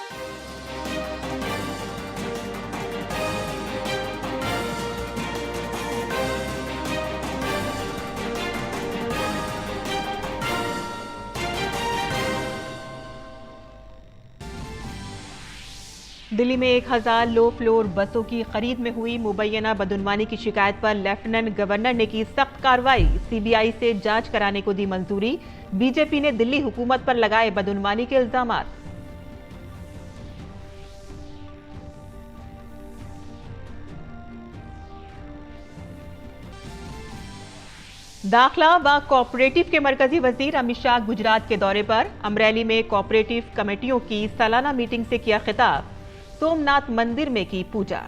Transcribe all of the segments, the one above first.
दिल्ली में 1000 low floor बसों की खरीद में हुई मुबैना बदउनवानी की शिकायत पर लेफ्टिनेंट गवर्नर ने की सख्त कार्रवाई। सीबीआई से जांच कराने को दी मंजूरी। बीजेपी ने दिल्ली हुकूमत पर लगाए बदउनवानी के इल्जामात। दाखिला व कोऑपरेटिव के मरकजी वजीर अमित शाह गुजरात के दौरे पर। अमरेली में कोऑपरेटिव कमेटियों की सालाना मीटिंग से किया खिताब। सोमनाथ मंदिर में की पूजा।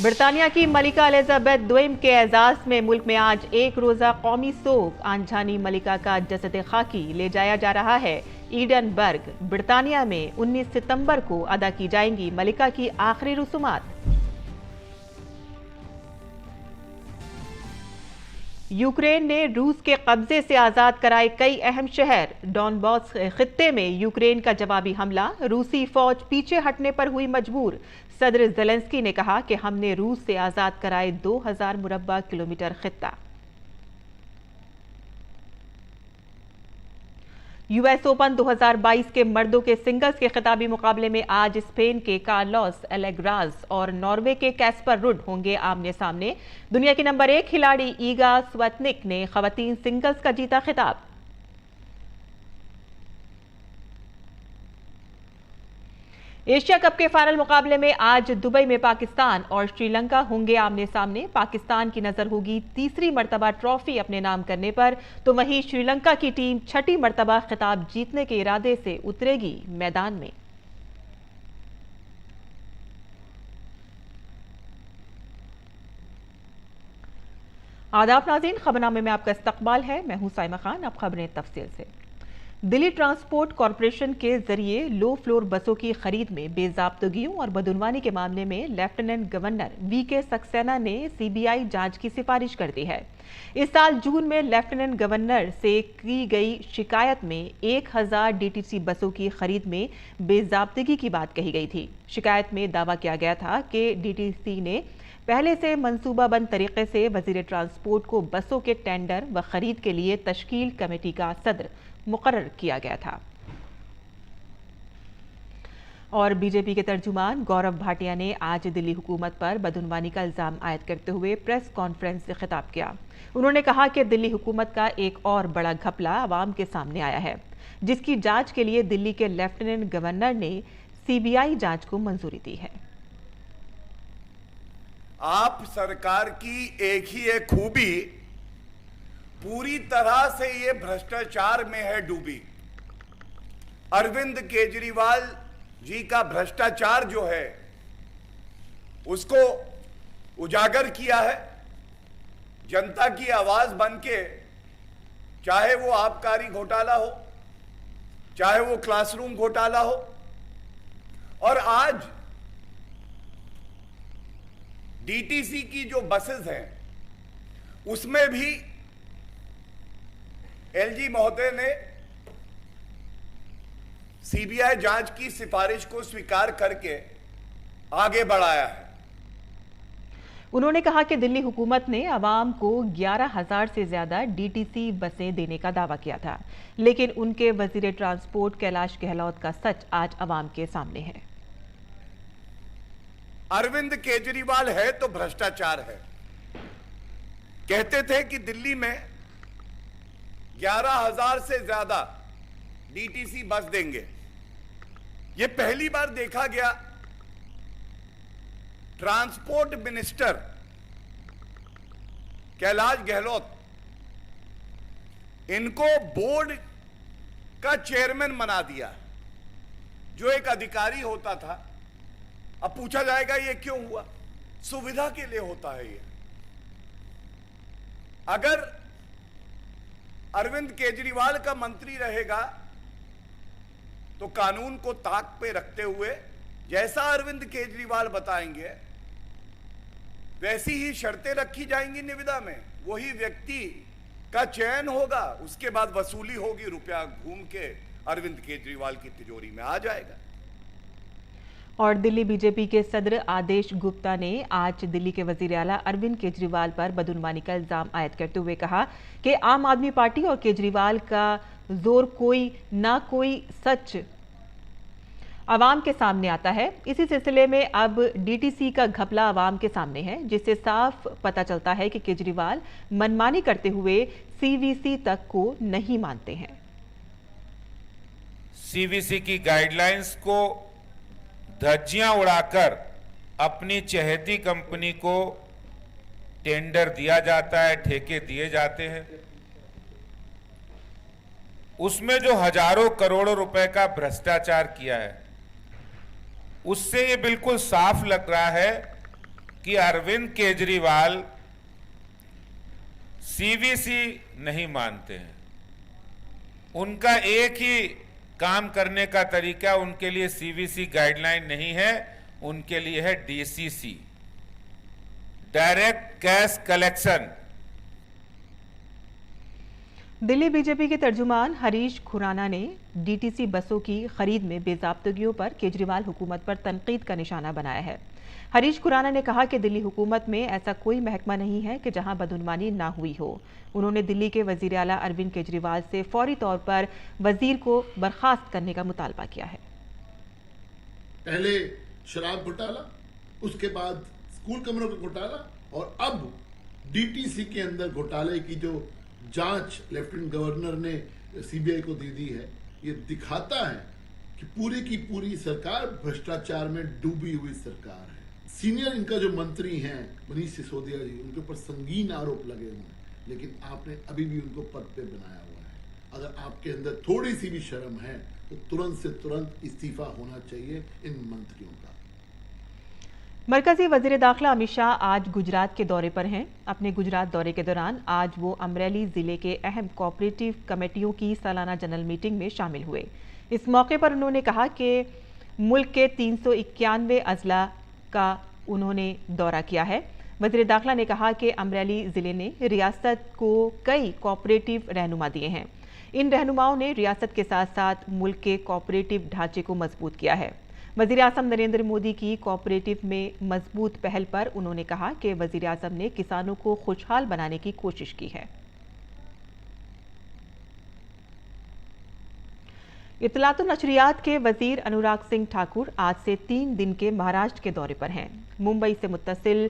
ब्रिटानिया की मलिका एलिजाबेथ द्वितीय के एजाज में मुल्क में आज एक रोजा कौमी सोग। आनजानी मलिका का जसद खाकी ले जाया जा रहा है ईडनबर्ग। ब्रिटानिया में 19 सितंबर को अदा की जाएंगी मलिका की आखिरी रसूमात। यूक्रेन ने रूस के कब्जे से आजाद कराए कई अहम शहर। डॉनबॉस खित्ते में यूक्रेन का जवाबी हमला। रूसी फौज पीछे हटने पर हुई मजबूर। सदर ज़ेलेंस्की ने कहा कि हमने रूस से आजाद कराए 2000 मुरब्बा किलोमीटर खित्ता। यूएस ओपन 2022 के मर्दों के सिंगल्स के खिताबी मुकाबले में आज स्पेन के कार्लोस एलेग्राज और नॉर्वे के कैस्पर रुड होंगे आमने सामने। दुनिया की नंबर 1 खिलाड़ी ईगा स्वियातेक ने खवातीन सिंगल्स का जीता खिताब। एशिया कप के फाइनल मुकाबले में आज दुबई में पाकिस्तान और श्रीलंका होंगे आमने सामने। पाकिस्तान की नजर होगी तीसरी मर्तबा ट्रॉफी अपने नाम करने पर, तो वहीं श्रीलंका की टीम छठी मर्तबा खिताब जीतने के इरादे से उतरेगी मैदान में। आदाब नाज़रीन, खबरनामे में आपका इस्तकबाल है। मैं हूं साइमा खान। अब खबरें तफसील से। दिल्ली ट्रांसपोर्ट कॉरपोरेशन के जरिए लो फ्लोर बसों की खरीद में बेजाब्तगियों और बदउनवानी के मामले में लेफ्टिनेंट गवर्नर वीके सक्सेना ने सीबीआई जांच की सिफारिश कर दी है। इस साल जून में लेफ्टिनेंट गवर्नर से की गई शिकायत में 1000 डीटीसी बसों की खरीद में बेजाब्तगी की बात कही गई थी। शिकायत में दावा किया गया था कि डीटीसी ने पहले से मंसूबाबंद तरीके से वजीर ट्रांसपोर्ट को बसों के टेंडर व खरीद के लिए तश्कील कमेटी का सदर मुकर्रर किया गया था। और बीजेपी के तर्जुमान गौरव भाटिया ने आज दिल्ली हुकूमत पर बदउनवानी का इल्जाम आयद करते हुए प्रेस कॉन्फ्रेंस से खिताब किया। उन्होंने कहा कि दिल्ली हुकूमत का एक और बड़ा घपला अवाम के सामने आया है, जिसकी जांच के लिए दिल्ली के लेफ्टिनेंट गवर्नर ने सीबीआई जांच को मंजूरी दी है। आप सरकार की एक खूबी पूरी तरह से ये भ्रष्टाचार में है डूबी। अरविंद केजरीवाल जी का भ्रष्टाचार जो है उसको उजागर किया है जनता की आवाज बनके, चाहे वो आबकारी घोटाला हो, चाहे वो क्लासरूम घोटाला हो, और आज डीटीसी की जो बसेस हैं उसमें भी एलजी महोदय ने सीबीआई जांच की सिफारिश को स्वीकार करके आगे बढ़ाया है। उन्होंने कहा कि दिल्ली हुकूमत ने आवाम को 11,000 से ज्यादा डीटीसी बसें देने का दावा किया था, लेकिन उनके वजीर ट्रांसपोर्ट कैलाश गहलोत का सच आज आवाम के सामने है। अरविंद केजरीवाल है तो भ्रष्टाचार है। कहते थे कि दिल्ली में 11,000 से ज्यादा डीटीसी बस देंगे। यह पहली बार देखा गया ट्रांसपोर्ट मिनिस्टर कैलाश गहलोत इनको बोर्ड का चेयरमैन बना दिया, जो एक अधिकारी होता था। अब पूछा जाएगा ये क्यों हुआ? सुविधा के लिए होता है ये। अगर अरविंद केजरीवाल का मंत्री रहेगा तो कानून को ताक पे रखते हुए जैसा अरविंद केजरीवाल बताएंगे वैसी ही शर्तें रखी जाएंगी निविदा में, वही व्यक्ति का चयन होगा, उसके बाद वसूली होगी, रुपया घूम के अरविंद केजरीवाल की तिजोरी में आ जाएगा। और दिल्ली बीजेपी के सदर आदेश गुप्ता ने आज दिल्ली के वजीर आला अरविंद केजरीवाल पर बदउनवानी का इल्जाम आयद करते हुए कहा कि आम आदमी पार्टी और केजरीवाल का जोर कोई सच आवाम के सामने आता है। इसी सिलसिले में अब डीटीसी का घपला आवाम के सामने है, जिससे साफ पता चलता है कि केजरीवाल मनमानी करते हुए सीवीसी तक को नहीं मानते हैं। सीवीसी की गाइडलाइंस को धज्जियां उड़ाकर अपनी चहेती कंपनी को टेंडर दिया जाता है, ठेके दिए जाते हैं। उसमें जो हजारों करोड़ों रुपए का भ्रष्टाचार किया है, उससे ये बिल्कुल साफ लग रहा है कि अरविंद केजरीवाल सीवीसी नहीं मानते हैं। उनका एक ही काम करने का तरीका, उनके लिए सीवीसी गाइडलाइन नहीं है, उनके लिए है DCC, direct cash collection. Delhi BJP के तर्जुमान हरीश खुराना ने डीटीसी बसों की खरीद में बेज़ाब्तगियों पर केजरीवाल हुकूमत पर तनकीद का निशाना बनाया है। हरीश खुराना ने कहा कि दिल्ली हुकूमत में ऐसा कोई महकमा नहीं है कि जहां बदउनवानी ना हुई हो। उन्होंने दिल्ली के वजीर आला अरविंद केजरीवाल से फौरी तौर पर वजीर को बर्खास्त करने का मुतालबा किया है। पहले शराब घोटाला, उसके बाद स्कूल कमरों का घोटाला, और अब डीटीसी के अंदर घोटाले की जो जांच लेफ्टिनेंट गवर्नर ने सीबीआई को दे दी है, ये दिखाता है कि पूरी की पूरी सरकार भ्रष्टाचार में डूबी हुई सरकार है। सीनियर इनका जो मंत्री हैं मनीष सिसोदिया जी, उनके ऊपर संगीन आरोप लगे हुए हैं, लेकिन आपने अभी भी उनको पद पे बनाया हुआ है। अगर आपके अंदर थोड़ी सी भी शर्म है तो तुरंत से तुरंत इस्तीफा होना चाहिए इन मंत्रियों का। मरकजी वजीर दाखिला अमित शाह आज गुजरात के दौरे पर हैं। अपने गुजरात दौरे के दौरान आज वो अमरेली जिले के अहम कोऑपरेटिव कमेटियों की सालाना जनरल मीटिंग में शामिल हुए। इस मौके पर उन्होंने कहा कि मुल्क के 391 अजला का उन्होंने दौरा किया है। वजीर दाखिला ने कहा कि अमरेली जिले ने रियासत को कई कोऑपरेटिव रहनुमा दिए हैं। इन रहनुमाओं ने रियासत के साथ साथ मुल्क के कोऑपरेटिव ढांचे को मजबूत किया है। वजीर आज़म नरेंद्र मोदी की कोऑपरेटिव में मजबूत पहल पर उन्होंने कहा कि वजीर आज़म ने किसानों को खुशहाल बनाने की कोशिश की है। इत्तलात और नशरियात के वजीर अनुराग सिंह ठाकुर आज से 3 दिन के महाराष्ट्र के दौरे पर हैं। मुंबई से मुत्तसिल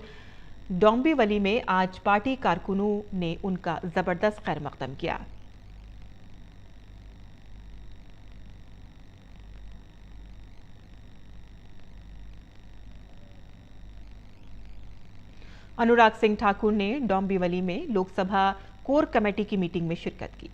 डोंबिवली में आज पार्टी कारकुनों ने उनका जबरदस्त खैर मकदम किया। अनुराग सिंह ठाकुर ने डोंबिवली में लोकसभा कोर कमेटी की मीटिंग में शिरकत की।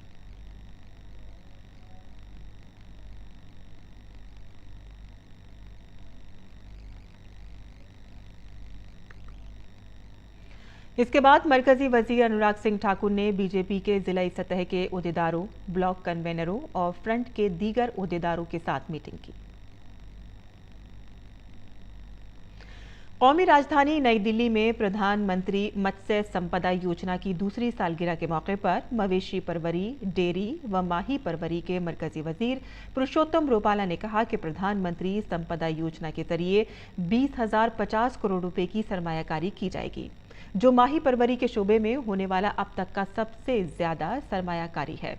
इसके बाद मरकजी वजीर अनुराग सिंह ठाकुर ने बीजेपी के जिला सतह के ओहदेदारों, ब्लॉक कन्वेनरों और फ्रंट के दीगर ओहदेदारों के साथ मीटिंग की। कौमी राजधानी नई दिल्ली में प्रधानमंत्री मत्स्य संपदा योजना की दूसरी सालगिरह के मौके पर मवेशी परवरी, डेयरी व माही परवरी के मरकजी वजीर पुरुषोत्तम रूपाला ने कहा कि प्रधानमंत्री संपदा योजना के जरिए 20,050 करोड़ रुपए की सरमायाकारी की जाएगी, जो माही परवरी के शोबे में होने वाला अब तक का सबसे ज्यादा सरमायाकारी है।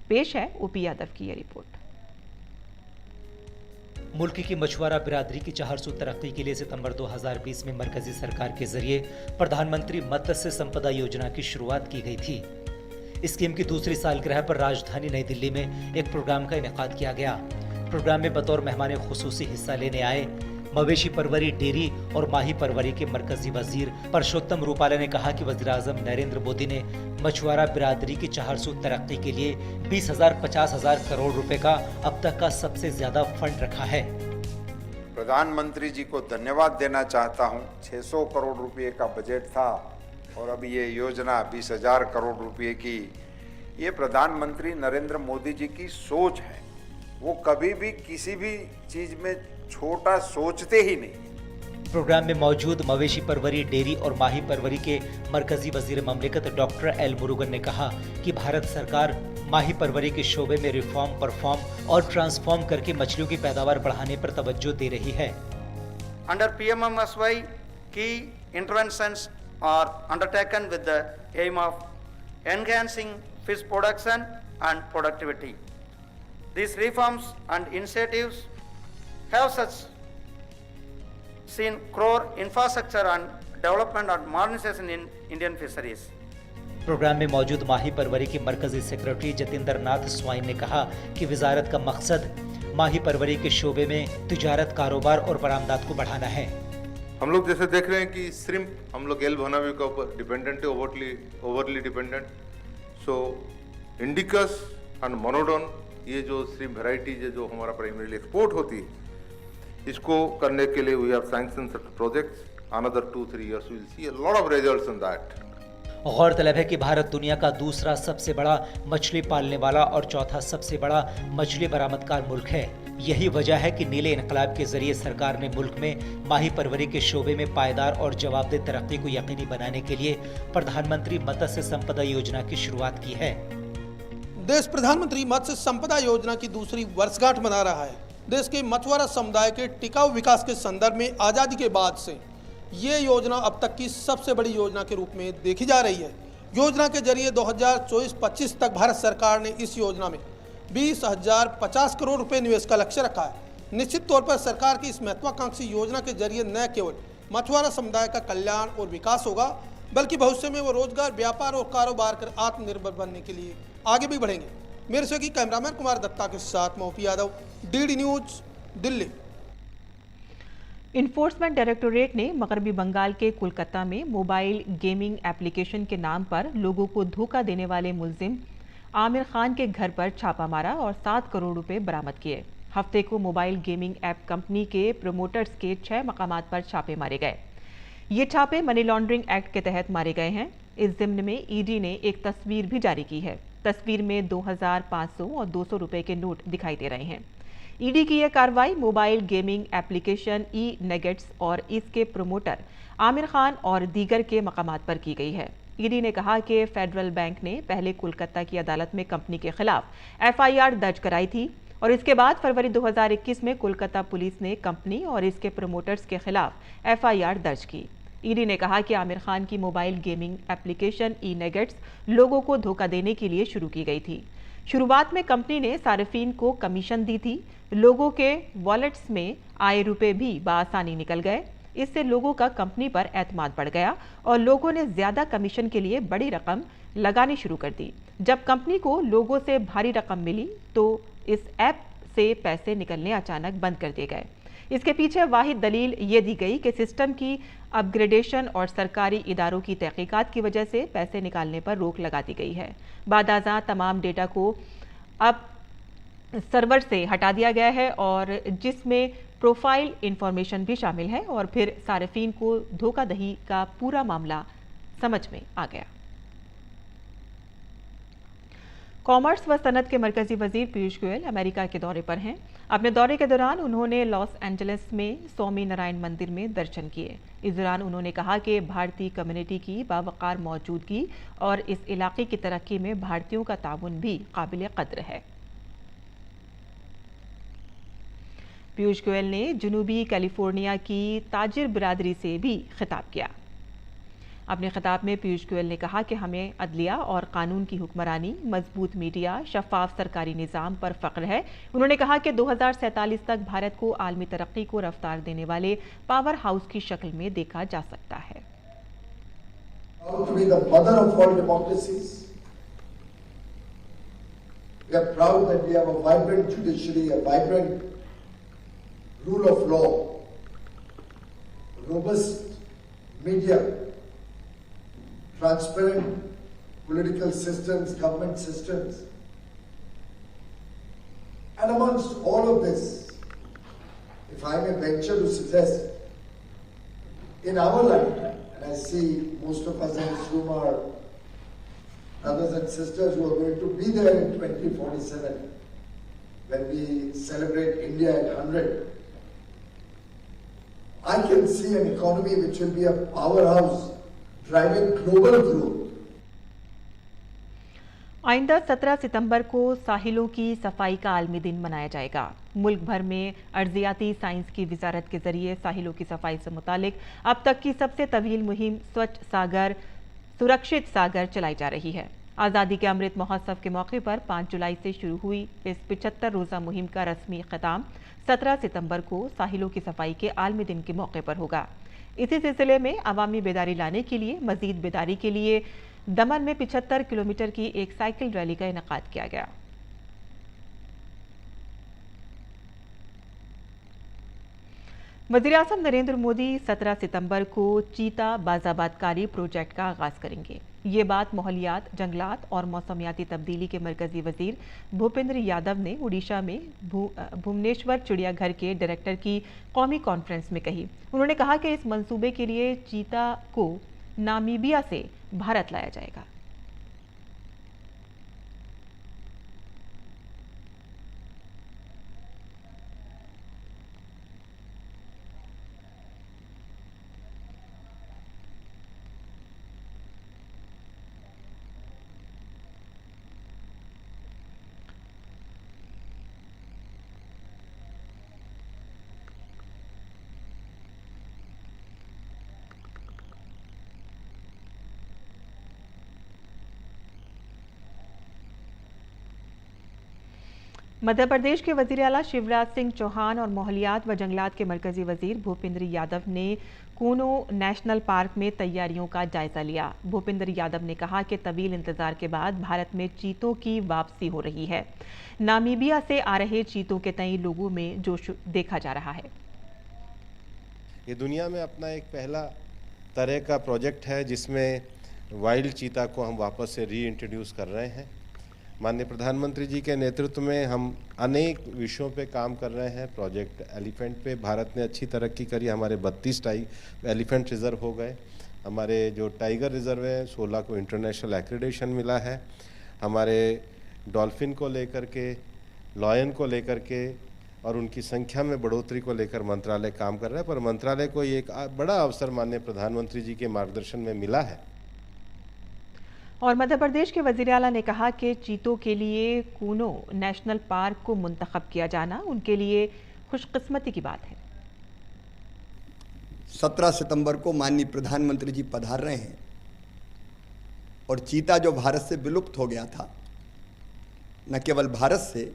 पेश है ओपी यादव की यह रिपोर्ट। मुल्क की मछुआरा बिरादरी की 400 तरक्की के लिए सितंबर 2020 में मरकजी सरकार के जरिए प्रधानमंत्री मत्स्य संपदा योजना की शुरुआत की गई थी। इस स्कीम की दूसरी सालगिरह पर राजधानी नई दिल्ली में एक प्रोग्राम का इनेकाद किया गया। प्रोग्राम में बतौर मेहमान खुसूसी हिस्सा लेने आए मवेशी परवरी, डेयरी और माही परवरी के मरकजी वजीर पुरुषोत्तम रूपाला ने कहा कि वज़ीर आज़म नरेंद्र मोदी ने मछुआरा बिरादरी की 400 तरक्की के लिए 20,000-50,000 करोड़ रुपए का अब तक का सबसे ज्यादा फंड रखा है। प्रधानमंत्री जी को धन्यवाद देना चाहता हूं। 600 करोड़ रुपए का बजट था और अब ये योजना 20,000 करोड़ रुपए की, ये प्रधानमंत्री नरेंद्र मोदी जी की सोच है। वो कभी भी किसी भी चीज में छोटा सोचते ही नहीं। प्रोग्राम में मौजूद मवेशी परवरी, डेयरी और माही परवरी के मरकजी वजीर ममलिकत डॉक्टर एल मुरुगन ने कहा कि भारत सरकार माही परवरी के शोबे में रिफॉर्म, परफॉर्म और ट्रांसफॉर्म करके मछलियों की पैदावार बढ़ाने पर तवज्जो दे रही है। Under PMMSY, key interventions are undertaken with the aim of enhancing fish production and productivity. These reforms and initiatives have such seen core infrastructure and development and modernization in Indian fisheries. Program में मौजूद माही परवरी के मरकजी secretary Jatinder नाथ swine ने कहा कि विजारत का मकसद माही परवरी के शोबे में तिजारत, कारोबार और बरामदात को बढ़ाना है। हम लोग जैसे देख रहे हैं कि श्रिम्प हम लोग एल भनावी के ऊपर डिपेंडेंट है, overly dependent. So indicus and monodon, ये जो श्रिम्प वेराइटीज है जो हमारा प्राइमरीली एक्सपोर्ट होती है, इसको करने के लिए we have sanction projects. Another 2-3 years we'll see a lot of results in that. गौरतलब है कि भारत दुनिया का दूसरा सबसे बड़ा मछली पालने वाला और चौथा सबसे बड़ा मछली बरामदकार मुल्क है। यही वजह है कि नीले इनकलाब के जरिए सरकार ने मुल्क में माही परवरी के शोबे में पायदार और जवाबदेह तरक्की को यकीनी बनाने के लिए प्रधानमंत्री मत्स्य संपदा योजना की शुरुआत की है। देश प्रधानमंत्री मत्स्य संपदा योजना की दूसरी वर्षगांठ मना रहा है। देश के मछुआरा समुदाय के टिकाऊ विकास के संदर्भ में आज़ादी के बाद से ये योजना अब तक की सबसे बड़ी योजना के रूप में देखी जा रही है। योजना के जरिए 2024-25 तक भारत सरकार ने इस योजना में 20,050 करोड़ रुपए निवेश का लक्ष्य रखा है। निश्चित तौर पर सरकार की इस महत्वाकांक्षी योजना के जरिए न केवल मछुआरा समुदाय का कल्याण और विकास होगा, बल्कि भविष्य में वो रोजगार, व्यापार और कारोबार कर आत्मनिर्भर बनने के लिए आगे भी बढ़ेंगे। मेरे सहयोगी कैमरामैन कुमार दत्ता के साथ Mopi Yadav, DD news, Delhi. Enforcement directorate ने मगरबी बंगाल के कोलकाता में मोबाइल गेमिंग एप्लीकेशन के नाम पर लोगों को धोखा देने वाले मुलजिम आमिर खान के घर पर छापा मारा और 7 करोड़ रुपए बरामद किए। हफ्ते को मोबाइल गेमिंग ऐप कंपनी के प्रमोटर्स के 6 मकामात पर छापे मारे गए। ये छापे मनी लॉन्ड्रिंग एक्ट के तहत मारे गए हैं। इस जिम्न में ईडी ने एक तस्वीर भी जारी की है। तस्वीर में 2,000, 500 और 200 रुपए के नोट दिखाई दे रहे हैं। ईडी की यह कार्रवाई मोबाइल गेमिंग एप्लीकेशन ई-नगेट्स और इसके प्रमोटर आमिर खान और दीगर के मकामात पर की गई है। ईडी ने कहा कि फेडरल बैंक ने पहले कोलकाता की अदालत में कंपनी के खिलाफ एफआईआर दर्ज कराई थी और इसके बाद फरवरी 2021 में कोलकाता पुलिस ने कंपनी और इसके प्रमोटर्स के खिलाफ एफआईआर दर्ज की। ईडी ने कहा कि आमिर खान की मोबाइल गेमिंग एप्लीकेशन ई-नगेट्स लोगों को धोखा देने के लिए शुरू की गई थी। शुरुआत में कंपनी ने सार्फिन को कमीशन दी थी। लोगों के वॉलेट्स में आए रुपए भी बआसानी निकल गए। इससे लोगों का कंपनी पर एतमाद बढ़ गया और लोगों ने ज्यादा कमीशन के लिए बड़ी रकम लगानी शुरू कर दी। जब कंपनी को लोगों से भारी रकम मिली तो इस ऐप से पैसे निकलने अचानक बंद कर दिए गए। इसके पीछे वाहिद दलील ये दी गई कि सिस्टम की अपग्रेडेशन और सरकारी इदारों की तहकीकात की वजह से पैसे निकालने पर रोक लगा दी गई है। बादाज़ां तमाम डेटा को अब सर्वर से हटा दिया गया है और जिसमें प्रोफाइल इंफॉर्मेशन भी शामिल है और फिर सार्फिन को धोखाधड़ी का पूरा मामला समझ में आ गया। कॉमर्स व सनत के मरकजी वजीर पीयूष गोयल अमेरिका के दौरे पर हैं। अपने दौरे के दौरान उन्होंने लॉस एंजलिस में स्वामी नारायण मंदिर में दर्शन किए। इस दौरान उन्होंने कहा कि भारतीय कम्युनिटी की बावकार मौजूदगी और इस इलाके की तरक्की में भारतीयों का ताउन भी काबिल कद्र है। पीयूष गोयल ने जनूबी कैलिफोर्निया की ताजिर बिरादरी से भी खिताब किया। अपने खिताब में पीयूष गोयल ने कहा कि हमें अदलिया और कानून की हुक्मरानी, मजबूत मीडिया, शफाफ सरकारी निज़ाम पर फ़ख्र है। उन्होंने कहा कि 2047 तक भारत को आलमी तरक्की को रफ्तार देने वाले पावर हाउस की शक्ल में देखा जा सकता है। rule of law, robust media, transparent political systems, government systems. And amongst all of this, if I may venture to suggest, in our lifetime, and I see most of us in this room are brothers and sisters who are going to be there in 2047, when we celebrate India at 100, I can see an economy which will be a powerhouse driving global growth. आइंदा 17 सितंबर को साहिलों की सफाई का आलमी दिन मनाया जाएगा। मुल्क भर में अर्जियाती साइंस की वजारत के जरिए साहिलों की सफाई से मुतालिक अब तक की सबसे तवील मुहिम स्वच्छ सागर सुरक्षित सागर चलाई जा रही है। आज़ादी के अमृत महोत्सव के मौके पर 5 जुलाई से शुरू हुई इस 75 रोज़ा मुहिम का रस्मी ख़िताम 17 सितंबर को साहिलों की सफाई के आलमी दिन के मौके पर होगा। इसी सिलसिले में अवामी बेदारी लाने के लिए मजीद बेदारी के लिए दमन में 75 किलोमीटर की एक साइकिल रैली का इनेकाद किया गया। वज़ीर-ए-आज़म नरेंद्र मोदी 17 सितंबर को चीता बाज़ाबादकारी प्रोजेक्ट का आगाज करेंगे। ये बात माहौलियात, जंगलात और मौसमियाती तब्दीली के मरकजी वजीर भूपेंद्र यादव ने उड़ीसा में भुवनेश्वर चिड़ियाघर के डायरेक्टर की कौमी कॉन्फ्रेंस में कही। उन्होंने कहा कि इस मंसूबे के लिए चीता को नामीबिया से भारत लाया जाएगा। मध्य प्रदेश के वजीर आला शिवराज सिंह चौहान और माहौलियात व जंगलात के मरकजी वजीर भूपेंद्र यादव ने कूनो नेशनल पार्क में तैयारियों का जायजा लिया। भूपेंद्र यादव ने कहा कि तवील इंतजार के बाद भारत में चीतों की वापसी हो रही है। नामीबिया से आ रहे चीतों के तई लोगों में जोश देखा जा रहा है। ये दुनिया में अपना एक पहला तरह का प्रोजेक्ट है जिसमें वाइल्ड चीता को हम वापस से री इंट्रोड्यूस कर रहे हैं। माननीय प्रधानमंत्री जी के नेतृत्व में हम अनेक विषयों पे काम कर रहे हैं। प्रोजेक्ट एलिफेंट पे भारत ने अच्छी तरक्की करी। हमारे 32 एलिफेंट रिजर्व हो गए। हमारे जो टाइगर रिजर्व है 16 को इंटरनेशनल एक्रेडिटेशन मिला है। हमारे डॉल्फिन को लेकर के, लॉयन को लेकर के और उनकी संख्या में बढ़ोतरी को लेकर मंत्रालय काम कर रहा है। पर मंत्रालय को ये एक बड़ा अवसर माननीय प्रधानमंत्री जी के मार्गदर्शन में मिला है। और मध्य प्रदेश के वजीर आला ने कहा कि चीतों के लिए कूनो नेशनल पार्क को मुंतखब किया जाना उनके लिए खुशकिस्मती की बात है। 17 सितंबर को माननीय प्रधानमंत्री जी पधार रहे हैं और चीता जो भारत से विलुप्त हो गया था, न केवल भारत से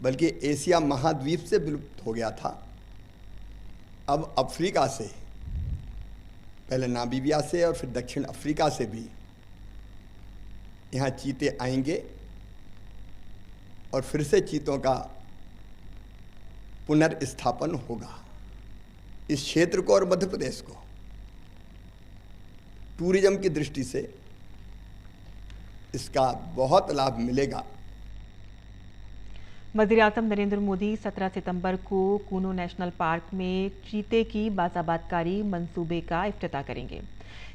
बल्कि एशिया महाद्वीप से विलुप्त हो गया था, अब अफ्रीका से, पहले नामीबिया से और फिर दक्षिण अफ्रीका से भी यहाँ चीते आएंगे और फिर से चीतों का पुनर्स्थापन होगा। इस क्षेत्र को और मध्य प्रदेश को टूरिज्म की दृष्टि से इसका बहुत लाभ मिलेगा। वज़ीर-ए-आज़म नरेंद्र मोदी 17 सितंबर को कूनो नेशनल पार्क में चीते की बाज़ाबादकारी मंसूबे का इफ्तिताह करेंगे।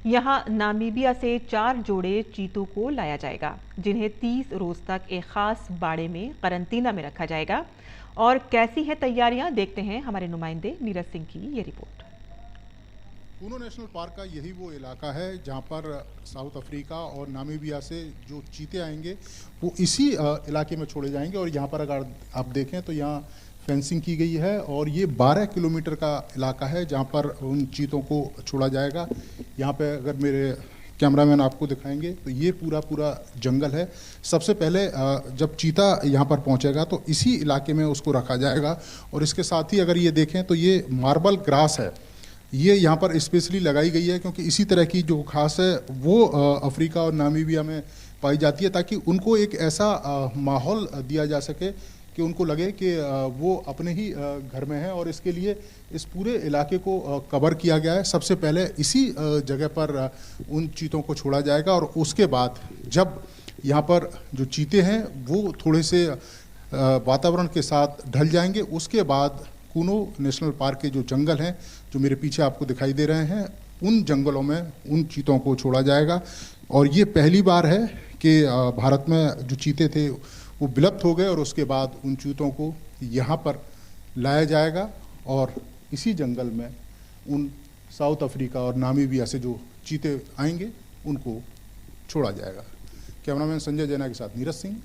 यहां नामीबिया से 4 जोड़े चीतों को लाया जाएगा, जिन्हें 30 रोज तक एक खास बाड़े में करंटीना में रखा जाएगा। और कैसी है तैयारियां, देखते हैं हमारे नुमाइंदे नीरज सिंह की ये रिपोर्ट। कूनो नेशनल पार्क का यही वो इलाका है जहां पर साउथ अफ्रीका और नामीबिया से जो चीते आएंगे वो इसी इलाके में छोड़े जाएंगे। और यहाँ पर अगर आप देखें तो यहाँ फेंसिंग की गई है और ये 12 किलोमीटर का इलाका है जहाँ पर उन चीतों को छोड़ा जाएगा। यहाँ पे अगर मेरे कैमरामैन आपको दिखाएंगे तो ये पूरा जंगल है। सबसे पहले जब चीता यहाँ पर पहुँचेगा तो इसी इलाके में उसको रखा जाएगा। और इसके साथ ही अगर ये देखें तो ये मार्बल ग्रास है, ये यहाँ पर स्पेशली लगाई गई है क्योंकि इसी तरह की जो घास है वो अफ्रीका और नामीबिया में पाई जाती है, ताकि उनको एक ऐसा माहौल दिया जा सके कि उनको लगे कि वो अपने ही घर में हैं। और इसके लिए इस पूरे इलाके को कवर किया गया है। सबसे पहले इसी जगह पर उन चीतों को छोड़ा जाएगा और उसके बाद जब यहाँ पर जो चीते हैं वो थोड़े से वातावरण के साथ ढल जाएंगे, उसके बाद कूनो नेशनल पार्क के जो जंगल हैं जो मेरे पीछे आपको दिखाई दे रहे हैं, उन जंगलों में उन चीतों को छोड़ा जाएगा। और ये पहली बार है कि भारत में जो चीते थे वो विलुप्त हो गए और उसके बाद उन चीतों को यहाँ पर लाया जाएगा और इसी जंगल में उन साउथ अफ्रीका और नामीबिया से जो चीते आएंगे उनको छोड़ा जाएगा। कैमरामैन संजय जैना के साथ Neeraj Singh,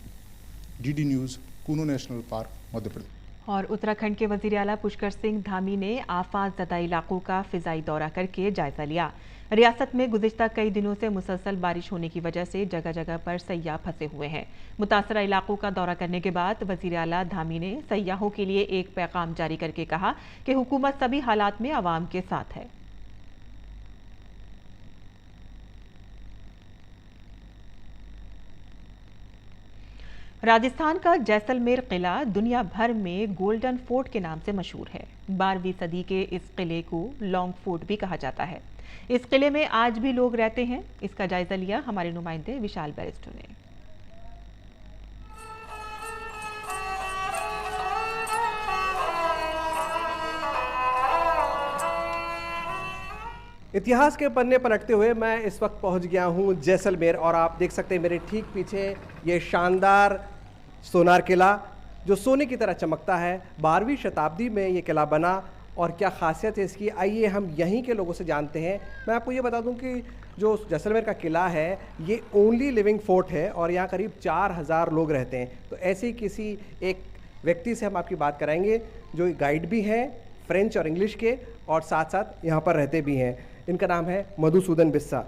DD news, Kuno national park, Madhya Pradesh. और उत्तराखंड के वजीर आला पुष्कर सिंह धामी ने आफात ज़दा इलाकों का फिजाई दौरा करके जायजा लिया। रियासत में गुज़िश्ता कई दिनों से मुसलसल बारिश होने की वजह से जगह जगह पर सयाह फंसे हुए हैं। मुतासरा इलाकों का दौरा करने के बाद वजीर आला धामी ने सयाहों के लिए एक पैगाम जारी करके कहा कि हुकूमत सभी हालात में आवाम के साथ है। राजस्थान का जैसलमेर किला दुनिया भर में गोल्डन फोर्ट के नाम से मशहूर है। 12वीं सदी के इस किले को लॉन्ग फोर्ट भी कहा जाता है। इस किले में आज भी लोग रहते हैं। इसका जायजा लिया हमारे नुमाइंदे विशाल बैरिस्टो ने। इतिहास के पन्ने पलटते हुए मैं इस वक्त पहुंच गया हूं जैसलमेर और आप देख सकते हैं मेरे ठीक पीछे ये शानदार सोनार किला जो सोने की तरह चमकता है। 12वीं शताब्दी में ये किला बना और क्या खासियत है इसकी, आइए हम यहीं के लोगों से जानते हैं। मैं आपको ये बता दूं कि जो जैसलमेर का किला है ये ओनली लिविंग फोर्ट है और यहाँ करीब 4000 लोग रहते हैं। तो ऐसे ही किसी एक व्यक्ति से हम आपकी बात कराएंगे जो गाइड भी हैं फ्रेंच और इंग्लिश के और साथ साथ यहाँ पर रहते भी हैं। इनका नाम है मधुसूदन बिस्सा।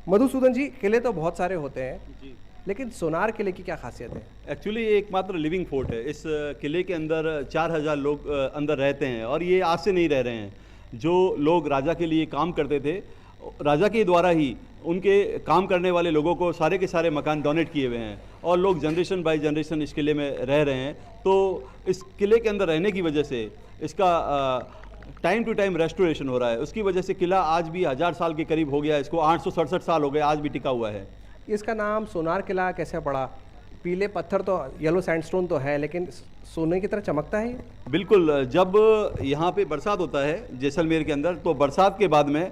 मधुसूदन जी, किले तो बहुत सारे होते हैं जी, लेकिन सोनार किले की क्या खासियत है? एक्चुअली ये एकमात्र लिविंग फोर्ट है। इस किले के अंदर 4000 लोग अंदर रहते हैं और ये आज से नहीं रह रहे हैं। जो लोग राजा के लिए काम करते थे, राजा के द्वारा ही उनके काम करने वाले लोगों को सारे के सारे मकान डोनेट किए हुए हैं और लोग जनरेशन बाय जनरेशन इस किले में रह रहे हैं। तो इस किले के अंदर रहने की वजह से इसका टाइम टू टाइम रेस्टोरेशन हो रहा है। उसकी वजह से किला आज भी 1000 साल के करीब हो गया। इसको 867 साल हो गए, आज भी टिका हुआ है। इसका नाम सोनार किला कैसे पड़ा? पीले पत्थर तो, येलो सैंडस्टोन तो है, लेकिन सोने की तरह चमकता है। बिल्कुल, जब यहाँ पे बरसात होता है जैसलमेर के अंदर, तो बरसात के बाद में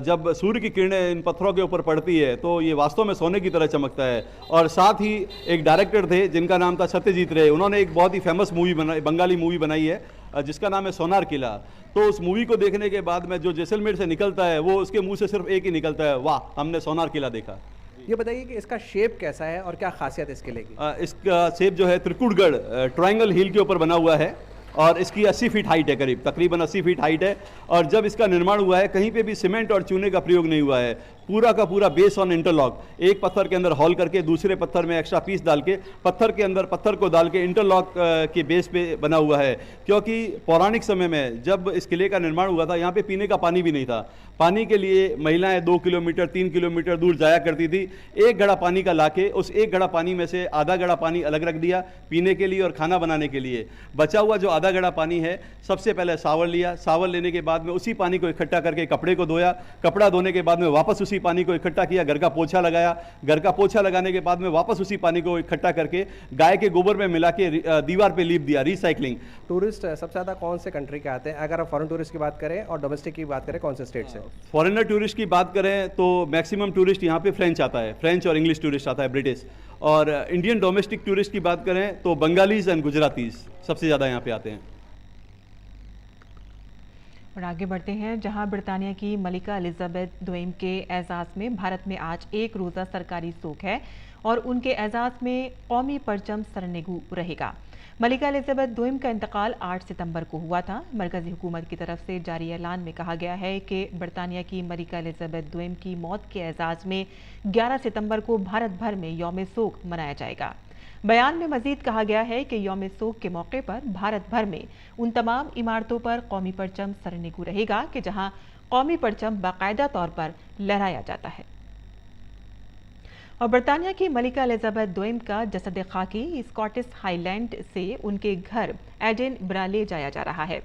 जब सूर्य की किरणें इन पत्थरों के ऊपर पड़ती है तो ये वास्तव में सोने की तरह चमकता है। और साथ ही एक डायरेक्टर थे जिनका नाम था सत्यजीत रे, उन्होंने एक बहुत ही फेमस मूवी बनाई, बंगाली मूवी बनाई है जिसका नाम है सोनार किला। तो उस मूवी को देखने के बाद में जो जैसलमेर से निकलता है वो उसके मुंह से सिर्फ एक ही निकलता है, वाह हमने सोनार किला देखा। ये बताइए कि इसका शेप कैसा है और क्या खासियत है इस किले की? इसका शेप जो है त्रिकुटगढ़ ट्रायंगल हिल के ऊपर बना हुआ है और इसकी 80 फीट हाइट है, करीब तकरीबन 80 फीट हाइट है। और जब इसका निर्माण हुआ है कहीं पे भी सीमेंट और चूने का प्रयोग नहीं हुआ है। पूरा का पूरा बेस ऑन इंटरलॉक, एक पत्थर के अंदर हॉल करके दूसरे पत्थर में एक्स्ट्रा पीस डाल के पत्थर के अंदर पत्थर को डाल के इंटरलॉक के बेस पे बना हुआ है। क्योंकि पौराणिक समय में जब इस किले का निर्माण हुआ था यहाँ पे पीने का पानी भी नहीं था। पानी के लिए महिलाएं 2 किलोमीटर 3 किलोमीटर दूर जाया करती थी। एक घड़ा पानी का लाके उस एक घड़ा पानी में से आधा घड़ा पानी अलग रख दिया पीने के लिए और खाना बनाने के लिए। बचा हुआ जो आधा घड़ा पानी है सबसे पहले सावर लिया, सावर लेने के बाद में उसी पानी को इकट्ठा करके कपड़े को धोया, कपड़ा धोने के बाद में वापस उसी पानी को इकट्ठा किया, घर का पोछा लगाया, घर का पोछा लगाने के बाद में वापस उसी पानी को इकट्ठा करके गाय के गोबर में मिला के दीवार पे लीप दिया, रिसाइकलिंग। टूरिस्ट सबसे ज़्यादा कौन से कंट्री के आते हैं? अगर आप फॉरेन टूरिस्ट की बात करें और डोमेस्टिक की बात करें, कौन से स्टेट से? फॉरेनर टूरिस्ट की बात करें तो मैक्सिमम टूरिस्ट यहाँ पे फ्रेंच आता है, फ्रेंच और इंग्लिश टूरिस्ट आता है, ब्रिटिश। और इंडियन डोमेस्टिक टूरिस्ट की बात करें तो बंगालीज एंड गुजरातीज सबसे ज़्यादा यहाँ पे आते हैं। और आगे बढ़ते हैं, जहां ब्रिटानिया की मलिका एलिजाबेथ द्वितीय के एजाज़ में भारत में आज एक रोज़ा सरकारी सोग है और उनके एजाज़ में कौमी परचम सरनेगू रहेगा। मलिका एलिजाबेथ द्वितीय का इंतकाल 8 सितंबर को हुआ था। मरकज़ी हुकूमत की तरफ से जारी ऐलान में कहा गया है कि ब्रिटानिया की मलिका एलिजाबेथ द्वितीय की मौत के एजाज़ में 11 सितंबर को भारत भर में यौम सोग मनाया जाएगा। बयान में मजीद कहा गया है कि यौम सोग के मौके पर भारत भर में उन तमाम इमारतों पर कौमी परचम सरनेगू रहेगा कि जहां कौमी परचम बाकायदा तौर पर लहराया जाता है। और ब्रिटानिया की मलिका एलिजाबेथ द्वितीय का जसद खाकी स्कॉटिश हाईलैंड से उनके घर एडिनबरा ले जाया जा रहा है।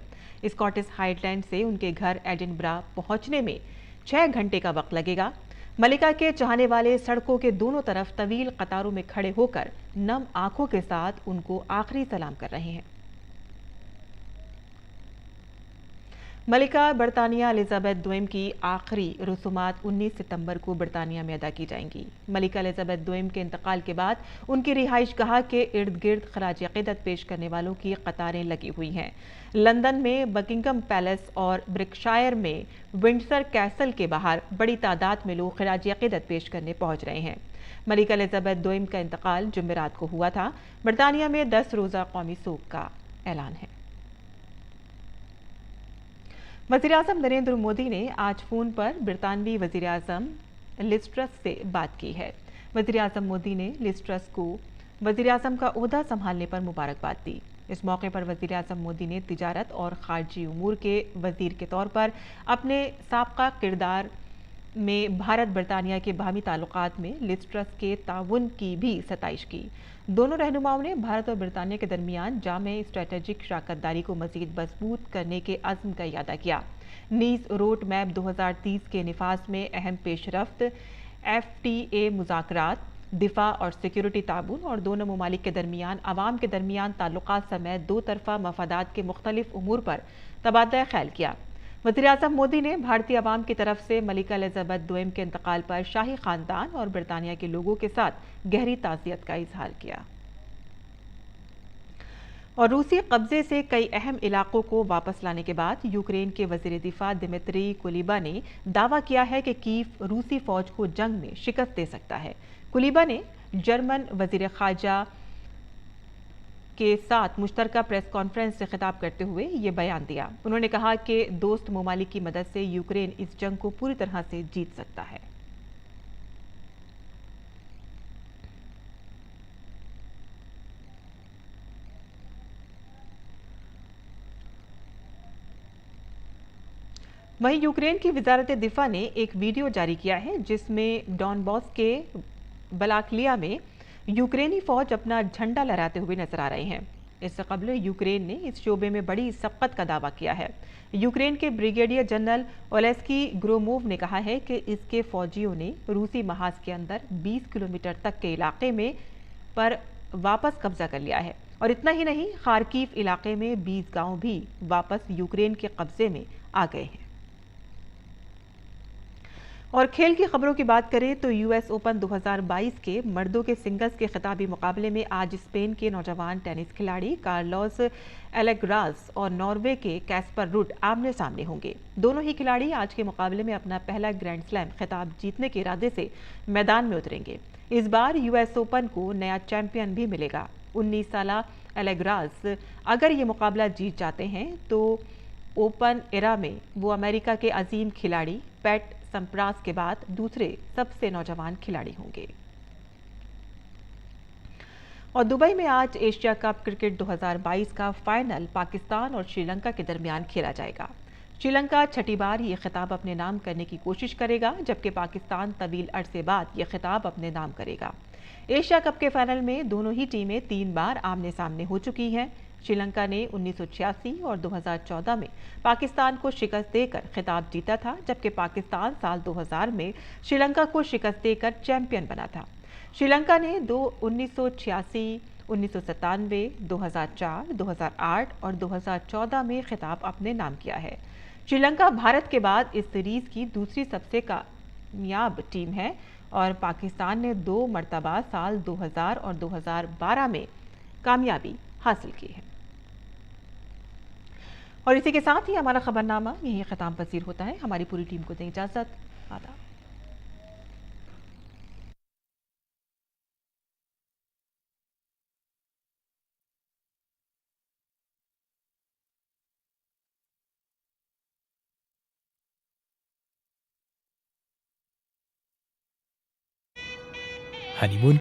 स्कॉटिश हाईलैंड से उनके घर एडिनबरा पहुंचने में 6 घंटे का वक्त लगेगा। मलिका के चाहने वाले सड़कों के दोनों तरफ तवील कतारों में खड़े होकर नम आंखों के साथ उनको आखिरी सलाम कर रहे हैं। मलिका बरतानिया एलिजाबेथ द्विम की आखिरी रसूमात 19 सितंबर को बरतानिया में अदा की जाएंगी। मलिका एलिजाबेथ द्विम के इंतकाल के बाद उनकी रिहाइश गाह के इर्द गिर्द खराज अकीदत पेश करने वालों की कतारें लगी हुई हैं। लंदन में बकिंगम पैलेस और ब्रिकशायर में विंडसर कैसल के बाहर बड़ी तादाद में लोग खराज अकीदत पेश करने पहुंच रहे हैं। मलिका एलिजाबेथ द्विम का इंतकाल जुमेरात को हुआ था। बरतानिया में 10 रोज़ा कौमी सोग का ऐलान है। वज़ीर-ए-आज़म नरेंद्र मोदी ने आज फोन पर बरतानवी वज़ीर-ए-आज़म लिज़ ट्रस से बात की है। वज़ीर-ए-आज़म मोदी ने लिज़ ट्रस को वज़ीर-ए-आज़म का ओहदा संभालने पर मुबारकबाद दी। इस मौके पर वज़ीर-ए-आज़म मोदी ने तिजारत और खारजी उमूर के वज़ीर के तौर पर अपने साबका किरदार में भारत बरतानिया के बाहमी ताल्लुकात में लिज़ ट्रस के ताउन की भी सताइश की। दोनों रहनुमाओं ने भारत और बरतानिया के दरमियान जामे स्ट्रेटेजिक शराकतदारी को मज़ीद मजबूत करने के अज़्म का इयादा किया। नीस रोड मैप 2030 के निफाज में अहम पेशरफ्त, FTA मुज़ाकरात, दिफा और सिक्योरिटी ताबून और दोनों ममालिक के दरमियान अवाम के दरमियान ताल्लुकात समेत दो तरफा मफादात के मुख्तलिफ उमूर पर तबादला ख्याल किया। वज़ीर-ए-आज़म मोदी ने भारतीय अवाम की तरफ से मलिका एलिजाबेथ द्विम के इंतकाल पर शाही खानदान और बरतानिया के लोगों के साथ गहरी ताज़ियत का इजहार किया। और रूसी कब्जे से कई अहम इलाकों को वापस लाने के बाद यूक्रेन के वज़ीर दिफा दिमित्री कुलीबा ने दावा किया है कि कीव रूसी फौज को जंग में शिकस्त दे सकता है। कुलीबा ने जर्मन वज़ीर ख़ारजा के साथ मुश्तरका प्रेस कॉन्फ्रेंस से खिताब करते हुए ये बयान दिया। उन्होंने कहा कि दोस्त ममालिक की मदद से यूक्रेन इस जंग को पूरी तरह से जीत सकता है। वहीं यूक्रेन की वजारत दिफा ने एक वीडियो जारी किया है जिसमें डॉनबॉस के बलाक्लिया में यूक्रेनी फौज अपना झंडा लहराते हुए नजर आ रहे हैं। इससे कबल यूक्रेन ने इस शोबे में बड़ी सबकत का दावा किया है। यूक्रेन के ब्रिगेडियर जनरल ओलेस्की ग्रोमोव ने कहा है कि इसके फौजियों ने रूसी महाज के अंदर 20 किलोमीटर तक के इलाके में पर वापस कब्जा कर लिया है। और इतना ही नहीं, खार्किव इलाके में 20 गांव भी वापस यूक्रेन के कब्जे में आ गए हैं। और खेल की खबरों की बात करें तो US ओपन 2022 के मर्दों के सिंगल्स के खिताबी मुकाबले में आज स्पेन के नौजवान टेनिस खिलाड़ी कार्लोस एलेग्रास और नॉर्वे के कैस्पर रुड आमने सामने होंगे। दोनों ही खिलाड़ी आज के मुकाबले में अपना पहला ग्रैंड स्लैम खिताब जीतने के इरादे से मैदान में उतरेंगे। इस बार US ओपन को नया चैंपियन भी मिलेगा। 19 साला एलेग्रास अगर ये मुकाबला जीत जाते हैं तो ओपन एरा में वो अमेरिका के अजीम खिलाड़ी पैट संप्रास के बाद दूसरे सबसे नौजवान खिलाड़ी होंगे। और दुबई में आज एशिया कप क्रिकेट 2022 का फाइनल पाकिस्तान और श्रीलंका के दरमियान खेला जाएगा। श्रीलंका छठी बार ये खिताब अपने नाम करने की कोशिश करेगा, जबकि पाकिस्तान तवील अरसे बाद ये खिताब अपने नाम करेगा। एशिया कप के फाइनल में दोनों ही टीमें 3 बार आमने सामने हो चुकी हैं। श्रीलंका ने 1986 और 2014 में पाकिस्तान को शिकस्त देकर खिताब जीता था, जबकि पाकिस्तान साल 2000 में श्रीलंका को शिकस्त देकर चैंपियन बना था। श्रीलंका ने 1986, 1997, 2004, 2008 और 2014 में खिताब अपने नाम किया है। श्रीलंका भारत के बाद इस सीरीज की दूसरी सबसे कामयाब टीम है और पाकिस्तान ने 2 मरतबा साल 2000 और 2012 में कामयाबी हासिल की है। और इसी के साथ ही हमारा खबरनामा यहीं ख़त्म पसीर होता है। हमारी पूरी टीम को दें इजाज़त। आदाब। हनीमून